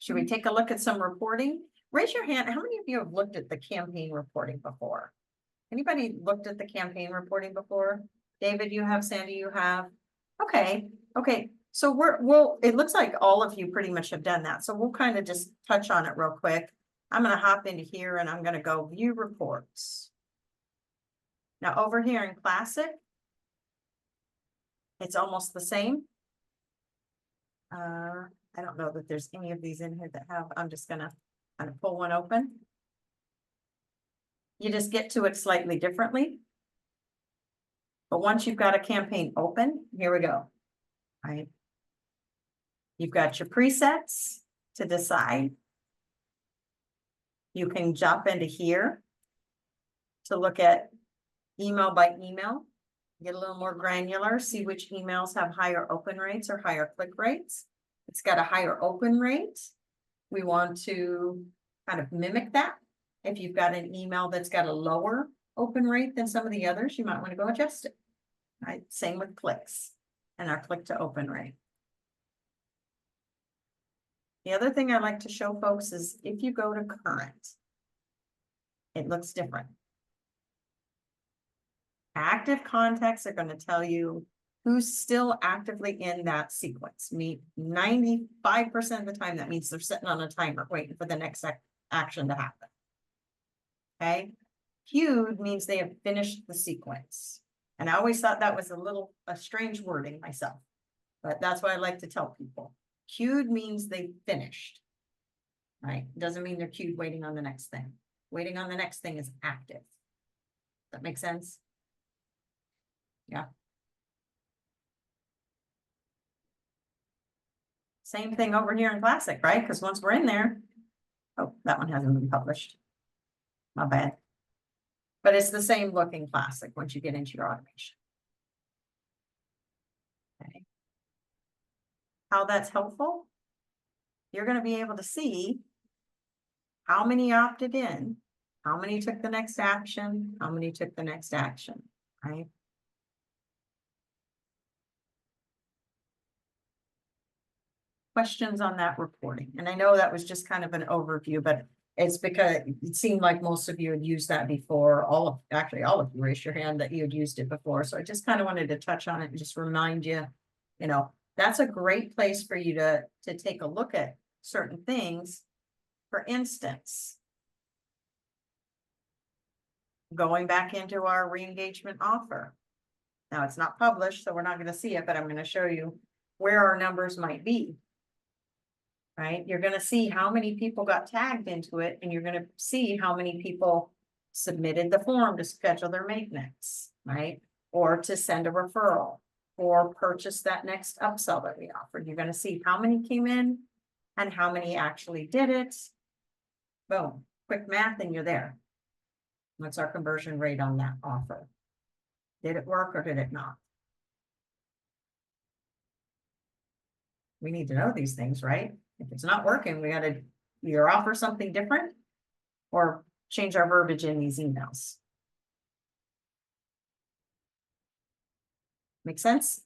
Should we take a look at some reporting? Raise your hand. How many of you have looked at the campaign reporting before? Anybody looked at the campaign reporting before? David, you have, Sandy, you have. Okay, okay. So we'll, it looks like all of you pretty much have done that. So we'll kind of just touch on it real quick. I'm going to hop into here and I'm going to go view reports. Now over here in Classic, it's almost the same. I don't know that there's any of these in here that have, I'm just going to kind of pull one open. You just get to it slightly differently. But once you've got a campaign open, here we go. Right. You've got your presets to decide. You can jump into here to look at email by email, get a little more granular, see which emails have higher open rates or higher click rates. It's got a higher open rate. We want to kind of mimic that. If you've got an email that's got a lower open rate than some of the others, you might want to go adjust it. Right? Same with clicks and our click to open rate. The other thing I like to show folks is if you go to current, it looks different. Active contacts are going to tell you who's still actively in that sequence. 95% of the time, that means they're sitting on a timer waiting for the next action to happen. Okay. Queued means they have finished the sequence. And I always thought that was a strange wording myself, but that's what I like to tell people. Queued means they finished, right? Doesn't mean they're queued waiting on the next thing. Waiting on the next thing is active. Does that make sense? Yeah. Same thing over here in Classic, right? Because once we're in there, oh, that one hasn't been published. My bad. But it's the same look in Classic once you get into your automation. Okay. How that's helpful? You're going to be able to see how many opted in, how many took the next action, how many took the next action, right? Questions on that reporting? And I know that was just kind of an overview, but it's because it seemed like most of you had used that before. Actually all of you raised your hand that you had used it before. So I just kind of wanted to touch on it and just remind you, you know, that's a great place for you to take a look at certain things. For instance, going back into our re-engagement offer. Now it's not published, so we're not going to see it, but I'm going to show you where our numbers might be. Right? You're going to see how many people got tagged into it, and you're going to see how many people submitted the form to schedule their maintenance, right? Or to send a referral or purchase that next upsell that we offered. You're going to see how many came in and how many actually did it. Boom, quick math, and you're there. What's our conversion rate on that offer? Did it work or did it not? We need to know these things, right? If it's not working, we got to either offer something different or change our verbiage in these emails. Make sense?